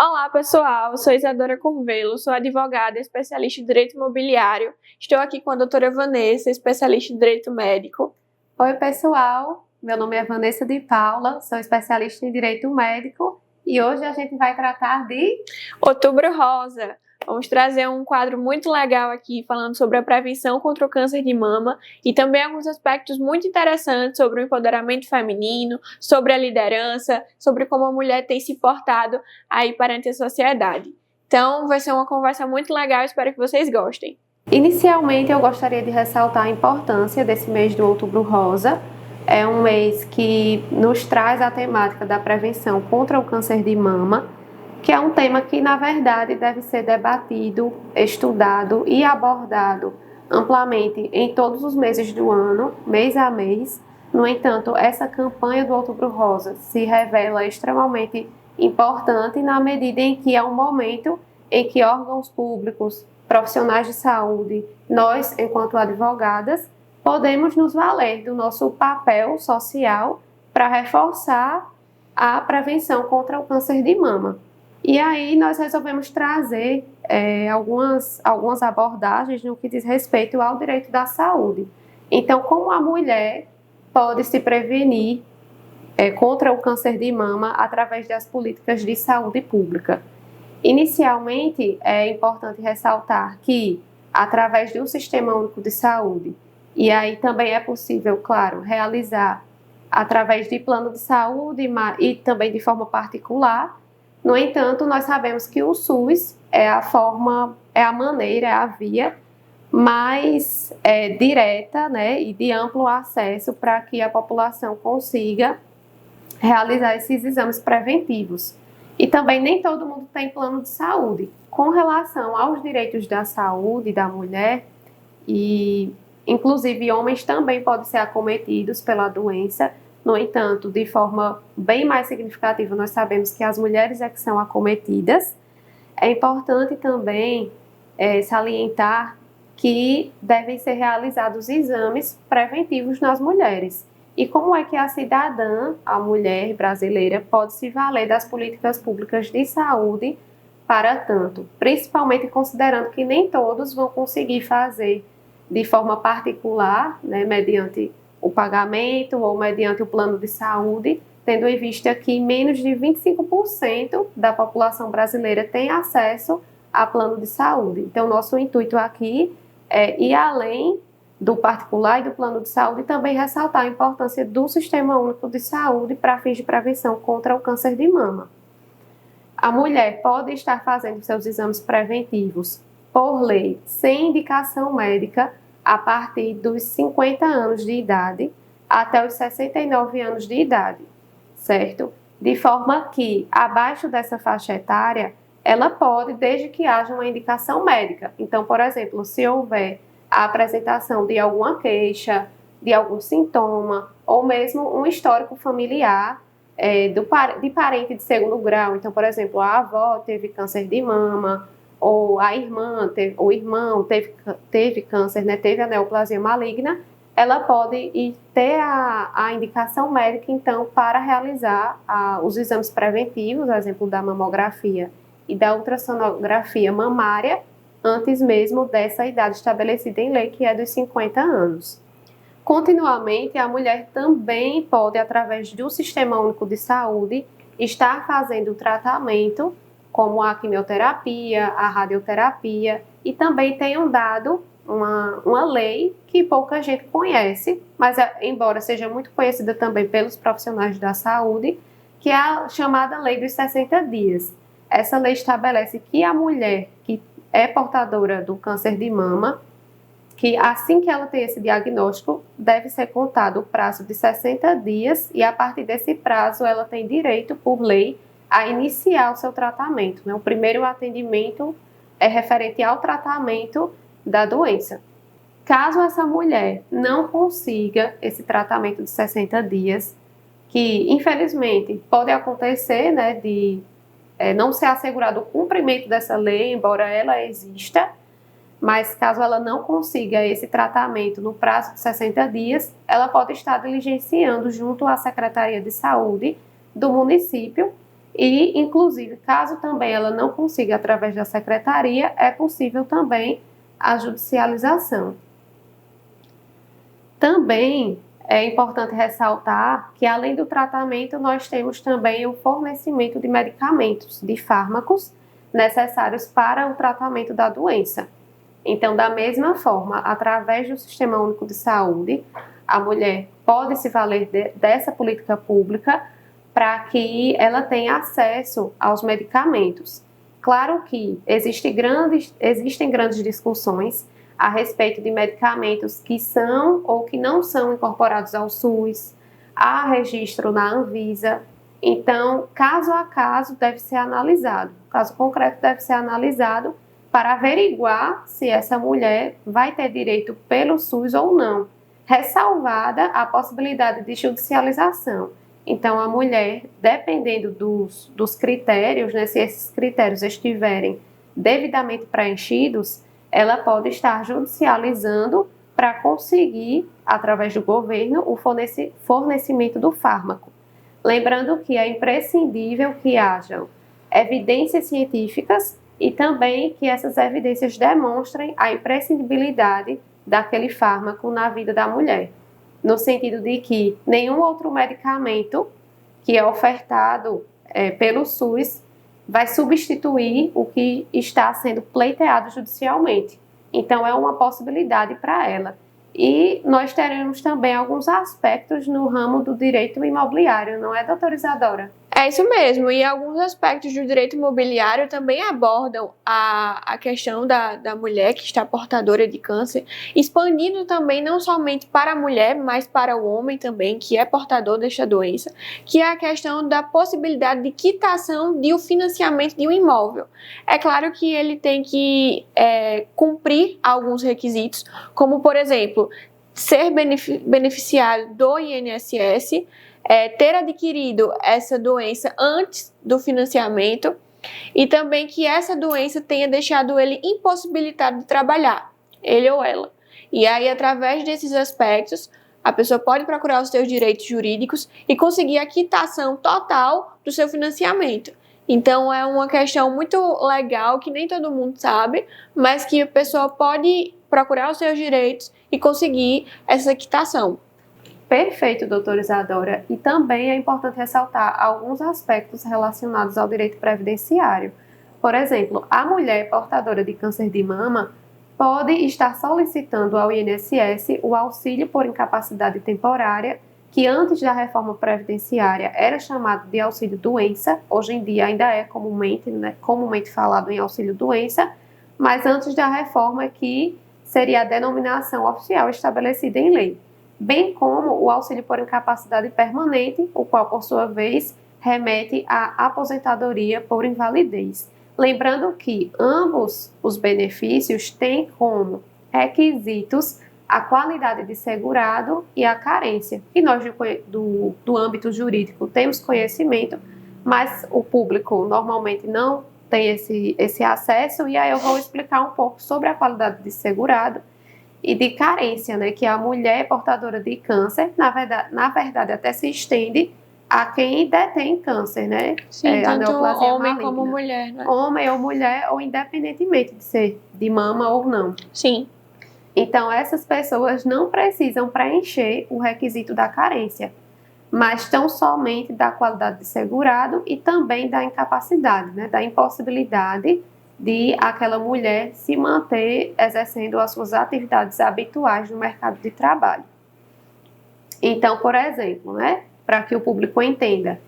Olá, pessoal. Eu sou Isadora Curvelo, sou advogada, especialista em direito imobiliário. Estou aqui com a doutora Vanessa, especialista em direito médico. Oi, pessoal. Meu nome é Vanessa de Paula, sou especialista em direito médico e hoje a gente vai tratar de Outubro Rosa. Vamos trazer um quadro muito legal aqui falando sobre a prevenção contra o câncer de mama e também alguns aspectos muito interessantes sobre o empoderamento feminino, sobre a liderança, sobre como a mulher tem se portado aí perante a sociedade. Então, vai ser uma conversa muito legal, espero que vocês gostem. Inicialmente, eu gostaria de ressaltar a importância desse mês do Outubro Rosa. É um mês que nos traz a temática da prevenção contra o câncer de mama, que é um tema que, na verdade, deve ser debatido, estudado e abordado amplamente em todos os meses do ano, mês a mês. No entanto, essa campanha do Outubro Rosa se revela extremamente importante na medida em que é um momento em que órgãos públicos, profissionais de saúde, nós, enquanto advogadas, podemos nos valer do nosso papel social para reforçar a prevenção contra o câncer de mama. E aí nós resolvemos trazer algumas abordagens no que diz respeito ao direito da saúde. Então, como a mulher pode se prevenir contra o câncer de mama através das políticas de saúde pública. Inicialmente, é importante ressaltar que, através do Sistema Único de Saúde, e aí também é possível, claro, realizar através de plano de saúde e também de forma particular. No entanto, nós sabemos que o SUS é a maneira, é a via mais direta, né, e de amplo acesso para que a população consiga realizar esses exames preventivos. E também nem todo mundo tem plano de saúde. Com relação aos direitos da saúde da mulher, e inclusive homens também podem ser acometidos pela doença. No entanto, de forma bem mais significativa, nós sabemos que as mulheres é que são acometidas. É importante também salientar que devem ser realizados exames preventivos nas mulheres. E como é que a cidadã, a mulher brasileira, pode se valer das políticas públicas de saúde para tanto? Principalmente considerando que nem todos vão conseguir fazer de forma particular, né, mediante o pagamento ou mediante o plano de saúde, tendo em vista que menos de 25% da população brasileira tem acesso a plano de saúde. Então, nosso intuito aqui é ir além do particular e do plano de saúde e também ressaltar a importância do Sistema Único de Saúde para fins de prevenção contra o câncer de mama. A mulher pode estar fazendo seus exames preventivos por lei, sem indicação médica, a partir dos 50 anos de idade até os 69 anos de idade, certo? De forma que, abaixo dessa faixa etária, ela pode, desde que haja uma indicação médica. Então, por exemplo, se houver a apresentação de alguma queixa, de algum sintoma, ou mesmo um histórico familiar de parente de segundo grau. Então, por exemplo, a avó teve câncer de mama, ou a irmã, o irmão teve câncer, né, teve a neoplasia maligna, ela pode ter a indicação médica, então, para realizar os exames preventivos, exemplo da mamografia e da ultrassonografia mamária, antes mesmo dessa idade estabelecida em lei, que é dos 50 anos. Continuamente, a mulher também pode, através do Sistema Único de Saúde, estar fazendo tratamento, como a quimioterapia, a radioterapia, e também tem dado uma lei que pouca gente conhece, mas embora seja muito conhecida também pelos profissionais da saúde, que é a chamada Lei dos 60 dias. Essa lei estabelece que a mulher que é portadora do câncer de mama, que assim que ela tem esse diagnóstico, deve ser contado o prazo de 60 dias e a partir desse prazo ela tem direito, por lei, a iniciar o seu tratamento, né? O primeiro atendimento é referente ao tratamento da doença. Caso essa mulher não consiga esse tratamento de 60 dias, que infelizmente pode acontecer, né, de não ser assegurado o cumprimento dessa lei, embora ela exista, mas caso ela não consiga esse tratamento no prazo de 60 dias, ela pode estar diligenciando junto à Secretaria de Saúde do município e, inclusive, caso também ela não consiga através da secretaria, é possível também a judicialização. Também é importante ressaltar que, além do tratamento, nós temos também o fornecimento de medicamentos, de fármacos necessários para o tratamento da doença. Então, da mesma forma, através do Sistema Único de Saúde, a mulher pode se valer dessa política pública para que ela tenha acesso aos medicamentos. Claro que existem grandes discussões a respeito de medicamentos que são ou que não são incorporados ao SUS, há registro na Anvisa. Então, caso a caso deve ser analisado, o caso concreto deve ser analisado para averiguar se essa mulher vai ter direito pelo SUS ou não, ressalvada a possibilidade de judicialização. Então, a mulher, dependendo dos critérios, né, se esses critérios estiverem devidamente preenchidos, ela pode estar judicializando para conseguir, através do governo, o fornecimento do fármaco. Lembrando que é imprescindível que hajam evidências científicas e também que essas evidências demonstrem a imprescindibilidade daquele fármaco na vida da mulher, no sentido de que nenhum outro medicamento que é ofertado pelo SUS vai substituir o que está sendo pleiteado judicialmente. Então, é uma possibilidade para ela. E nós teremos também alguns aspectos no ramo do direito imobiliário, não é, doutora Isadora? É isso mesmo, e alguns aspectos do direito imobiliário também abordam a questão da mulher que está portadora de câncer, expandindo também não somente para a mulher, mas para o homem também, que é portador desta doença, que é a questão da possibilidade de quitação de o financiamento de um imóvel. É claro que ele tem que cumprir alguns requisitos, como, por exemplo, ser beneficiário do INSS, ter adquirido essa doença antes do financiamento e também que essa doença tenha deixado ele impossibilitado de trabalhar, ele ou ela. E aí, através desses aspectos, a pessoa pode procurar os seus direitos jurídicos e conseguir a quitação total do seu financiamento. Então, é uma questão muito legal que nem todo mundo sabe, mas que a pessoa pode procurar os seus direitos e conseguir essa quitação. Perfeito, doutora Isadora. E também é importante ressaltar alguns aspectos relacionados ao direito previdenciário. Por exemplo, a mulher portadora de câncer de mama pode estar solicitando ao INSS o auxílio por incapacidade temporária, que antes da reforma previdenciária era chamado de auxílio-doença, hoje em dia ainda é comumente falado em auxílio-doença, mas antes da reforma que seria a denominação oficial estabelecida em lei, bem como o auxílio por incapacidade permanente, o qual, por sua vez, remete à aposentadoria por invalidez. Lembrando que ambos os benefícios têm como requisitos a qualidade de segurado e a carência. E nós, do âmbito jurídico, temos conhecimento, mas o público normalmente não tem esse acesso, e aí eu vou explicar um pouco sobre a qualidade de segurado e de carência, né, que a mulher portadora de câncer, na verdade até se estende a quem detém câncer, né? Sim, a tanto neoplasia homem maligna. como mulher, né? Homem ou mulher, ou independentemente de ser de mama ou não. Sim. Então, essas pessoas não precisam preencher o requisito da carência, mas tão somente da qualidade de segurado e também da incapacidade, né, da impossibilidade de aquela mulher se manter exercendo as suas atividades habituais no mercado de trabalho. Então, por exemplo, né, para que o público entenda,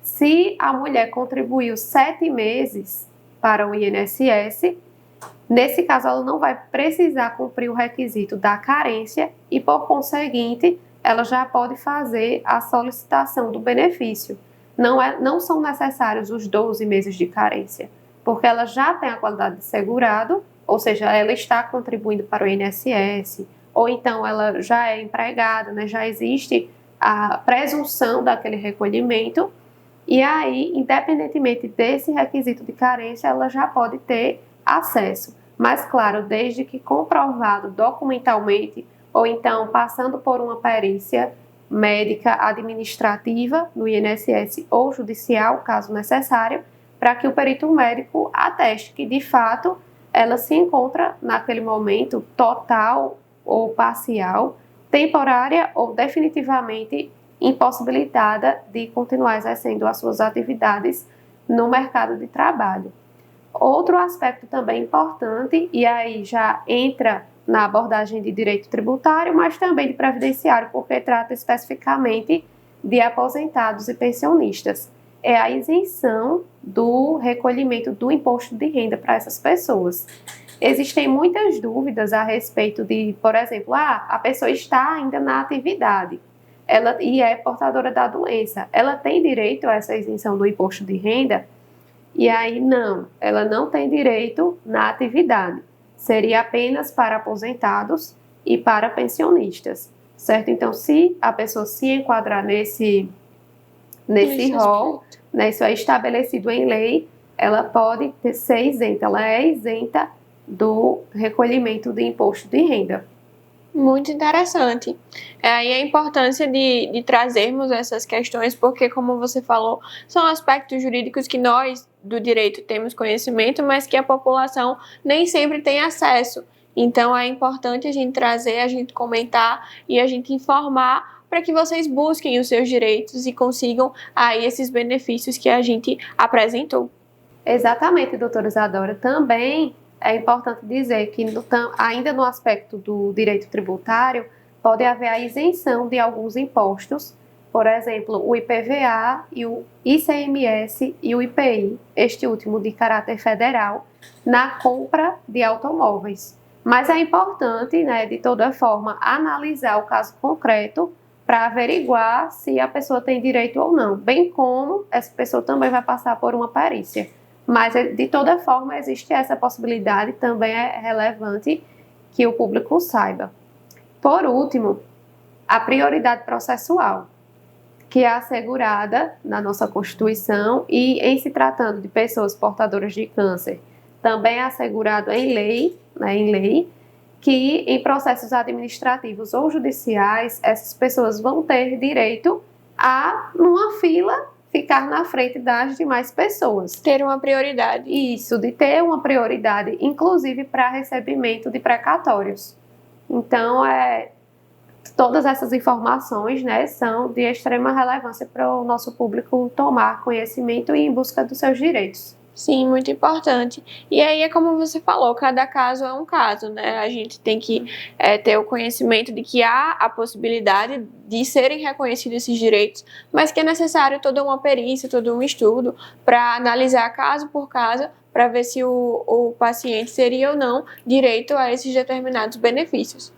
se a mulher contribuiu 7 meses para o INSS, nesse caso ela não vai precisar cumprir o requisito da carência e, por conseguinte, ela já pode fazer a solicitação do benefício. Não são necessários os 12 meses de carência, porque ela já tem a qualidade de segurado, ou seja, ela está contribuindo para o INSS, ou então ela já é empregada, né, já existe a presunção daquele recolhimento, e aí, independentemente desse requisito de carência, ela já pode ter acesso. Mas, claro, desde que comprovado documentalmente, ou então passando por uma perícia, médica, administrativa no INSS ou judicial, caso necessário, para que o perito médico ateste que, de fato, ela se encontra naquele momento total ou parcial, temporária ou definitivamente impossibilitada de continuar exercendo as suas atividades no mercado de trabalho. Outro aspecto também importante, e aí já entra na abordagem de direito tributário, mas também de previdenciário, porque trata especificamente de aposentados e pensionistas, é a isenção do recolhimento do imposto de renda para essas pessoas. Existem muitas dúvidas a respeito de, por exemplo, a pessoa está ainda na atividade e é portadora da doença. Ela tem direito a essa isenção do imposto de renda? E aí, não, ela não tem direito na atividade. Seria apenas para aposentados e para pensionistas, certo? Então, se a pessoa se enquadrar nesse rol, né, isso é estabelecido em lei, ela pode ser isenta, ela é isenta do recolhimento de imposto de renda. Muito interessante. Aí a importância de trazermos essas questões, porque, como você falou, são aspectos jurídicos que nós, do direito, temos conhecimento, mas que a população nem sempre tem acesso. Então, é importante a gente trazer, a gente comentar e a gente informar para que vocês busquem os seus direitos e consigam aí esses benefícios que a gente apresentou. Exatamente, doutora Isadora. Também é importante dizer que, ainda no aspecto do direito tributário, pode haver a isenção de alguns impostos, por exemplo, o IPVA e o ICMS e o IPI, este último de caráter federal, na compra de automóveis. Mas é importante, né, de toda forma, analisar o caso concreto para averiguar se a pessoa tem direito ou não, bem como essa pessoa também vai passar por uma perícia. Mas, de toda forma, existe essa possibilidade, também é relevante que o público saiba. Por último, a prioridade processual, que é assegurada na nossa Constituição e, em se tratando de pessoas portadoras de câncer, também é assegurado em lei, que em processos administrativos ou judiciais, essas pessoas vão ter direito a, numa fila, ficar na frente das demais pessoas. Ter uma prioridade. Isso, de ter uma prioridade, inclusive para recebimento de precatórios. Então, todas essas informações, né, são de extrema relevância para o nosso público tomar conhecimento e ir em busca dos seus direitos. Sim, muito importante. E aí é como você falou, cada caso é um caso, né? A gente tem que ter o conhecimento de que há a possibilidade de serem reconhecidos esses direitos, mas que é necessário toda uma perícia, todo um estudo para analisar caso por caso, para ver se o paciente teria ou não direito a esses determinados benefícios.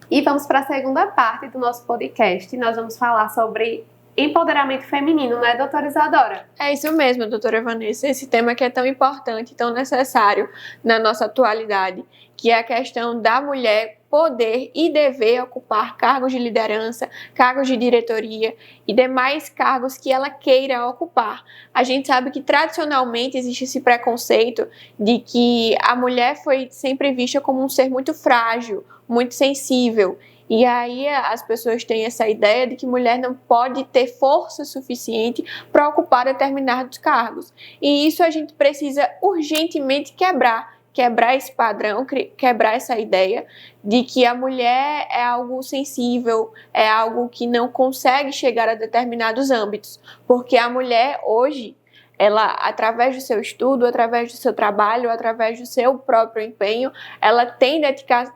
E vamos para a segunda parte do nosso podcast. Nós vamos falar sobre empoderamento feminino, não é, doutora Isadora? É isso mesmo, doutora Vanessa. Esse tema que é tão importante, tão necessário na nossa atualidade, que é a questão da mulher poder e dever ocupar cargos de liderança, cargos de diretoria e demais cargos que ela queira ocupar. A gente sabe que tradicionalmente existe esse preconceito de que a mulher foi sempre vista como um ser muito frágil, muito sensível. E aí as pessoas têm essa ideia de que mulher não pode ter força suficiente para ocupar determinados cargos. E isso a gente precisa urgentemente quebrar esse padrão, quebrar essa ideia de que a mulher é algo sensível, é algo que não consegue chegar a determinados âmbitos. Porque a mulher hoje, ela, através do seu estudo, através do seu trabalho, através do seu próprio empenho, ela tem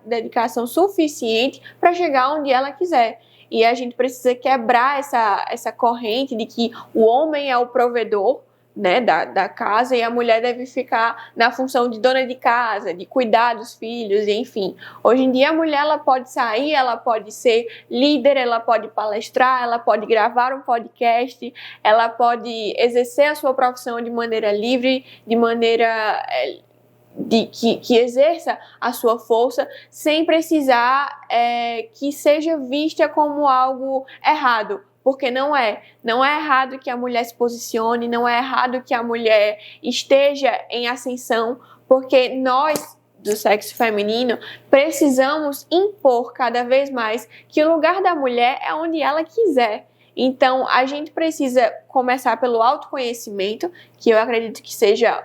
dedicação suficiente para chegar onde ela quiser. E a gente precisa quebrar essa corrente de que o homem é o provedor, né, da casa, e a mulher deve ficar na função de dona de casa, de cuidar dos filhos, enfim. Hoje em dia a mulher ela pode sair, ela pode ser líder, ela pode palestrar, ela pode gravar um podcast, ela pode exercer a sua profissão de maneira livre, de maneira que exerça a sua força, sem precisar que seja vista como algo errado. Porque não é errado que a mulher se posicione, não é errado que a mulher esteja em ascensão, porque nós, do sexo feminino, precisamos impor cada vez mais que o lugar da mulher é onde ela quiser. Então, a gente precisa começar pelo autoconhecimento, que eu acredito que seja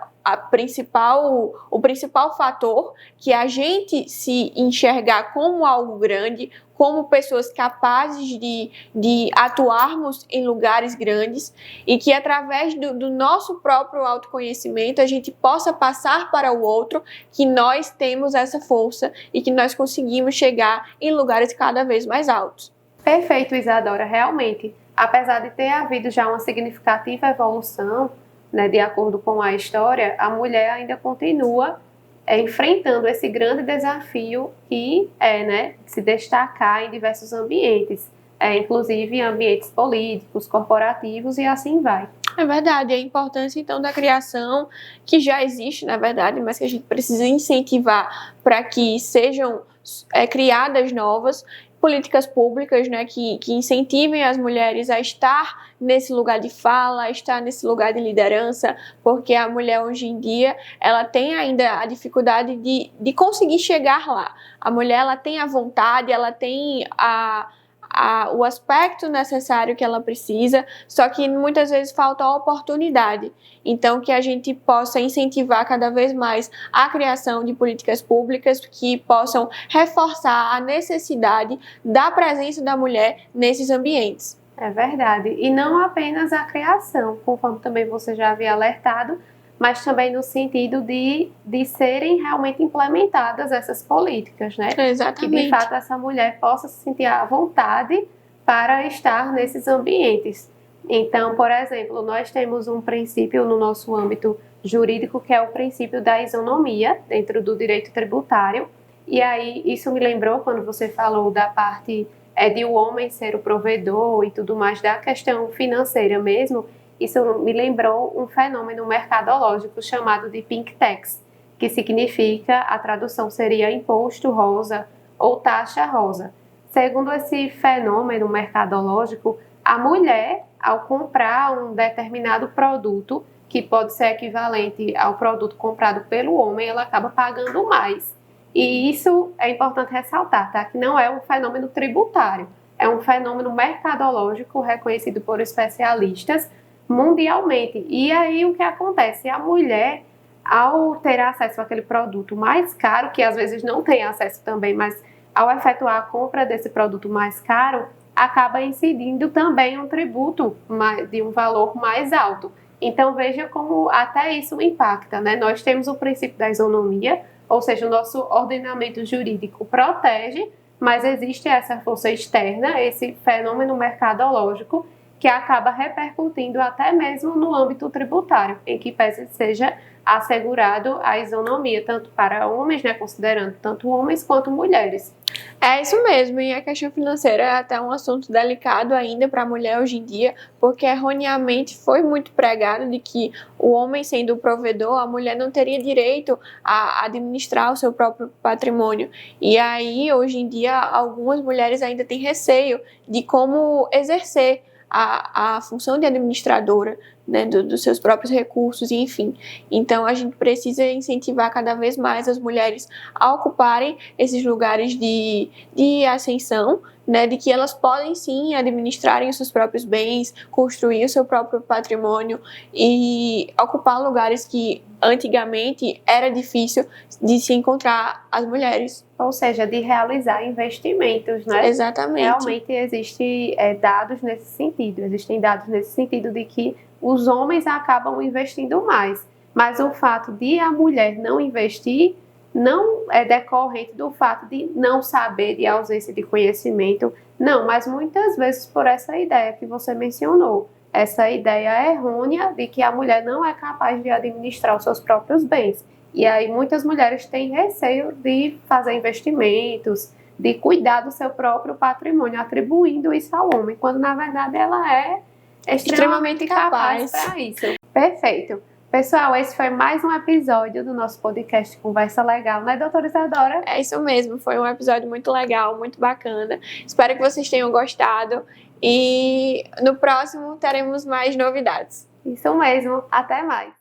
o principal fator, que a gente se enxergar como algo grande, como pessoas capazes de atuarmos em lugares grandes e que através do nosso próprio autoconhecimento a gente possa passar para o outro que nós temos essa força e que nós conseguimos chegar em lugares cada vez mais altos. Perfeito, Isadora, realmente. Apesar de ter havido já uma significativa evolução, né, de acordo com a história, a mulher ainda continua enfrentando esse grande desafio que é, né, se destacar em diversos ambientes, inclusive em ambientes políticos, corporativos e assim vai. É verdade, a importância então da criação, que já existe na verdade, mas que a gente precisa incentivar para que sejam criadas novas políticas públicas, né, que incentivem as mulheres a estar nesse lugar de fala, a estar nesse lugar de liderança, porque a mulher hoje em dia, ela tem ainda a dificuldade de conseguir chegar lá. A mulher, ela tem a vontade, ela tem o aspecto necessário que ela precisa, só que muitas vezes falta a oportunidade. Então, que a gente possa incentivar cada vez mais a criação de políticas públicas que possam reforçar a necessidade da presença da mulher nesses ambientes. É verdade. E não apenas a criação, conforme também você já havia alertado, mas também no sentido de serem realmente implementadas essas políticas, né? Exatamente. Que de fato essa mulher possa se sentir à vontade para estar nesses ambientes. Então, por exemplo, nós temos um princípio no nosso âmbito jurídico que é o princípio da isonomia dentro do direito tributário. E aí isso me lembrou quando você falou da parte de o homem ser o provedor e tudo mais, da questão financeira mesmo. Isso me lembrou um fenômeno mercadológico chamado de pink tax, que significa, a tradução seria imposto rosa ou taxa rosa. Segundo esse fenômeno mercadológico, a mulher, ao comprar um determinado produto, que pode ser equivalente ao produto comprado pelo homem, ela acaba pagando mais. E isso é importante ressaltar, tá? Que não é um fenômeno tributário, é um fenômeno mercadológico reconhecido por especialistas mundialmente. E aí o que acontece? A mulher, ao ter acesso àquele produto mais caro, que às vezes não tem acesso também, mas ao efetuar a compra desse produto mais caro, acaba incidindo também um tributo de um valor mais alto. Então veja como até isso impacta, né? Nós temos o princípio da isonomia, ou seja, o nosso ordenamento jurídico protege, mas existe essa força externa, esse fenômeno mercadológico, que acaba repercutindo até mesmo no âmbito tributário, em que seja assegurado a isonomia, tanto para homens, né, considerando tanto homens quanto mulheres. É isso mesmo, e a questão financeira é até um assunto delicado ainda para a mulher hoje em dia, porque erroneamente foi muito pregado de que o homem sendo o provedor, a mulher não teria direito a administrar o seu próprio patrimônio. E aí, hoje em dia, algumas mulheres ainda têm receio de como exercer a função de administradora, né, dos seus próprios recursos, enfim. Então, a gente precisa incentivar cada vez mais as mulheres a ocuparem esses lugares de ascensão, né, de que elas podem sim administrarem os seus próprios bens, construir o seu próprio patrimônio e ocupar lugares que antigamente era difícil de se encontrar as mulheres. Ou seja, de realizar investimentos, né? Exatamente. Realmente existem dados nesse sentido. Existem dados nesse sentido de que os homens acabam investindo mais. Mas o fato de a mulher não investir não é decorrente do fato de não saber, de ausência de conhecimento. Não, mas muitas vezes por essa ideia que você mencionou. Essa ideia errônea de que a mulher não é capaz de administrar os seus próprios bens. E aí muitas mulheres têm receio de fazer investimentos, de cuidar do seu próprio patrimônio, atribuindo isso ao homem, quando na verdade ela é extremamente capaz para isso. Perfeito. Pessoal, esse foi mais um episódio do nosso podcast Conversa Legal, né, doutora Isadora? É isso mesmo, foi um episódio muito legal, muito bacana. Espero que vocês tenham gostado e no próximo teremos mais novidades. Isso mesmo, até mais!